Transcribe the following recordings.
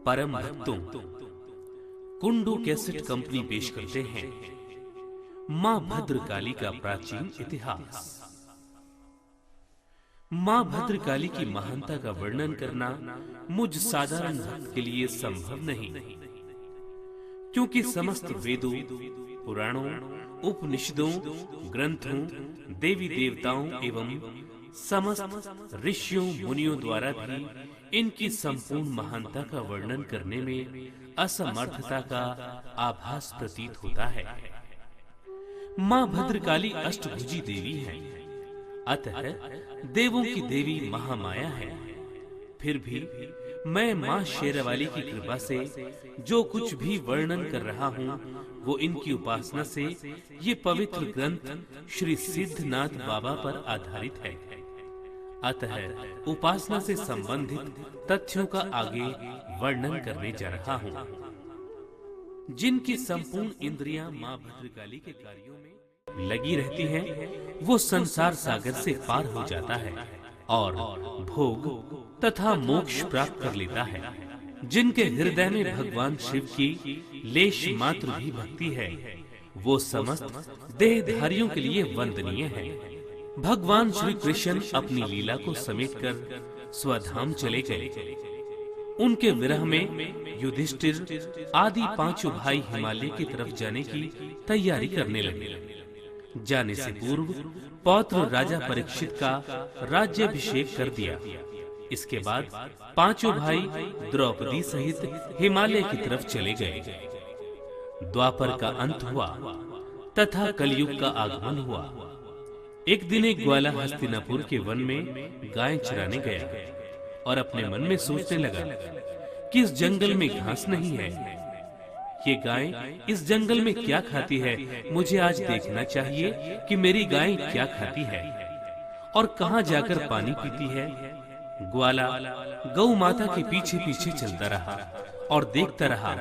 परम भक्तों, Kundu cassette company पेश करते हैं मां भद्रकाली का प्राचीन इतिहास। मां भद्रकाली की महानता का वर्णन करना मुझ साधारण भक्त के लिए संभव नहीं, क्योंकि समस्त वेदों, पुराणों, उपनिषदों, ग्रंथों, देवी देवताओं एवं समस्त ऋषियों मुनियों द्वारा भी इनकी संपूर्ण महानता का वर्णन करने में असमर्थता का आभास प्रतीत होता है। मां भद्रकाली अष्टभुजी देवी हैं, अतः देवों की देवी महामाया है। फिर भी मैं मां शेरावाली की कृपा से जो कुछ भी वर्णन कर रहा हूँ वो इनकी उपासना से ये पवित्र ग्रंथ श्री सिद्धनाथ बाबा पर आधारित है। अतः उपासना से संबंधित तथ्यों का आगे वर्णन करने जा रहा हूँ। जिनकी संपूर्ण इंद्रियां मां भद्रकाली के कार्यों में लगी रहती हैं, वो संसार सागर से पार हो जाता है और भोग तथा मोक्ष प्राप्त कर लेता है। जिनके हृदय में भगवान शिव की लेश मात्र भी भक्ति है, वो समस्त देहधारियों के लिए वंदनीय है। भगवान श्री कृष्ण अपनी लीला को समेटकर स्वधाम चले गए। उनके विरह में युधिष्ठिर आदि पांचों भाई हिमालय की तरफ जाने की तैयारी करने लगे। जाने से पूर्व पौत्र राजा परीक्षित का राज्याभिषेक कर दिया। इसके बाद पांचों भाई द्रौपदी सहित हिमालय की तरफ चले गए। द्वापर का अंत हुआ तथा कलयुग का आगमन हुआ। एक दिन एक ग्वाला हस्तिनापुर के वन में गाय चराने गया और अपने मन में सोचने लगा कि इस जंगल में घास नहीं है। ये गाय इस जंगल में क्या खाती है, मुझे आज देखना चाहिए कि मेरी गाय क्या खाती है और कहाँ जाकर पानी पीती है। ग्वाला गौ माता के पीछे पीछे चलता रहा और देखता रहा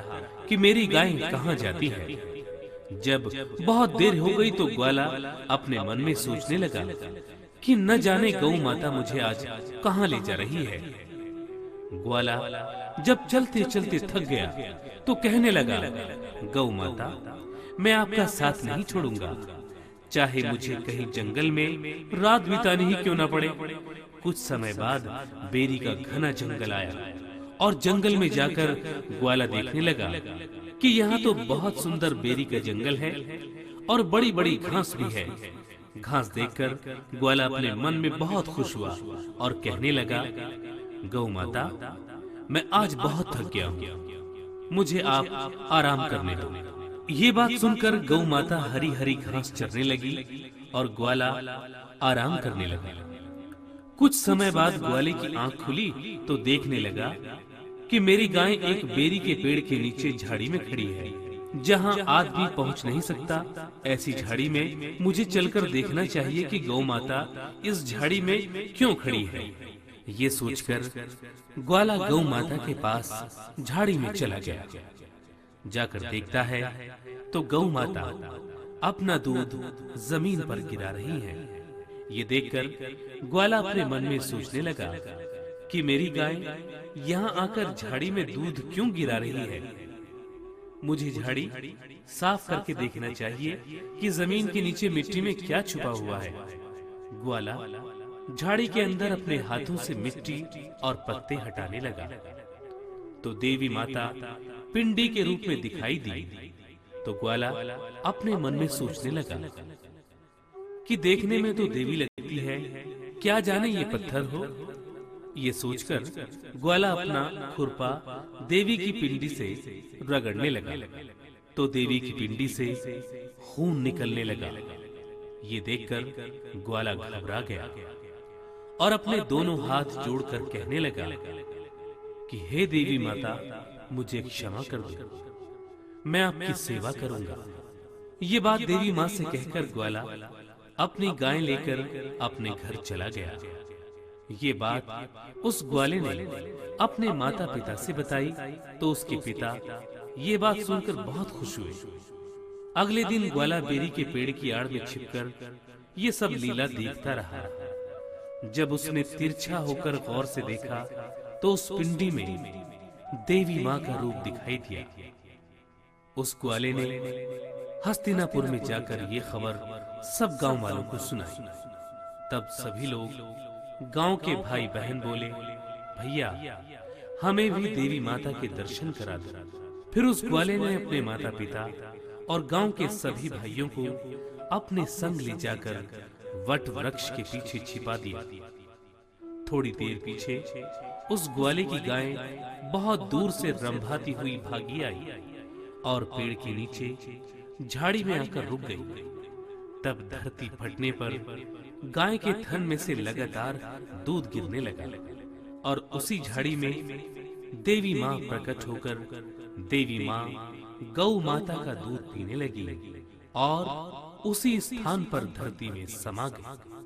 कि मेरी गाय कहाँ जाती है। जब बहुत देर हो गई तो ग्वाला अपने मन में सोचने लगा कि न जाने गौ माता मुझे आज कहाँ ले जा रही है। ग्वाला जब चलते चलते थक गया तो कहने लगा, गौ माता, मैं आपका साथ नहीं छोड़ूंगा, चाहे मुझे कहीं जंगल में रात बितानी ही क्यों न पड़े। कुछ समय बाद बेरी का घना जंगल आया और जंगल में जाकर ग्वाला देखने लगा कि यहाँ तो बहुत सुंदर बेरी का जंगल है और बड़ी बड़ी घास भी है। घास देखकर ग्वाला अपने मन में बहुत खुश हुआ और कहने लगा, गौ माता, मैं आज बहुत थक गया हूँ, मुझे आप आराम करने दो। ये बात सुनकर गौ माता हरी हरी घास चरने लगी और ग्वाला आराम करने लगा। कुछ समय बाद ग्वाले की आंख खुली तो देखने लगा कि मेरी गाय एक बेरी के पेड़ के नीचे झाड़ी में खड़ी है, जहाँ आदमी पहुँच नहीं सकता। ऐसी झाड़ी में मुझे चलकर देखना चाहिए कि गौ माता इस झाड़ी में क्यों खड़ी है। ये सोचकर ग्वाला गौ माता के पास झाड़ी में चला गया। जाकर देखता है तो गौ माता अपना दूध जमीन पर गिरा रही है। ये देखकर ग्वाला अपने मन में सोचने लगा कि मेरी गाय यहाँ आकर झाड़ी में दूध क्यों गिरा रही है। मुझे झाड़ी साफ करके देखना चाहिए कि जमीन के नीचे मिट्टी में क्या छुपा हुआ है। ग्वाला झाड़ी के अंदर अपने हाथों से मिट्टी और पत्ते हटाने लगा तो देवी माता पिंडी के रूप में दिखाई दी। तो ग्वाला अपने मन में सोचने लगा कि देखने में तो देवी लगती है, क्या जाने ये पत्थर हो। ये सोचकर ग्वाला अपना खुरपा देवी की पिंडी से रगड़ने लगा तो देवी की पिंडी से खून निकलने लगा। ये देखकर ग्वाला घबरा गया और अपने दोनों हाथ जोड़कर कहने लगा कि हे देवी माता, मुझे क्षमा कर दो, मैं आपकी सेवा करूंगा। ये बात देवी माँ से कहकर ग्वाला अपनी गाय लेकर अपने घर चला गया। ये बात उस ग्वाले ने अपने माता पिता से बताई तो उसके पिता ये बात सुनकर बहुत खुश हुए। अगले दिन ग्वाला बेरी के पेड़ की आड़ में छिपकर ये सब लीला देखता रहा। जब उसने तिरछा होकर गौर से देखा तो उस पिंडी में देवी मां का रूप दिखाई दिया। उस ग्वाले ने हस्तिनापुर में जाकर ये खबर सब गांव वालों को सुनाई। तब सभी लोग गांव के भाई बहन बोले, भैया हमें भी देवी माता के दर्शन करा दो। फिर उस ग्वाले ने अपने माता पिता और गांव के सभी भाइयों को अपने संग ले जाकर वट वृक्ष के पीछे छिपा दिया। थोड़ी देर पीछे उस ग्वाले की गाय बहुत दूर से रंभाती हुई भागी आई और पेड़ के नीचे झाड़ी में आकर रुक गई। तब धरती फटने पर गाय के थन में से लगातार दूध गिरने लगा और उसी झाड़ी में देवी मां प्रकट होकर देवी मां गौ माता का दूध पीने लगी और उसी स्थान पर धरती में समा गई।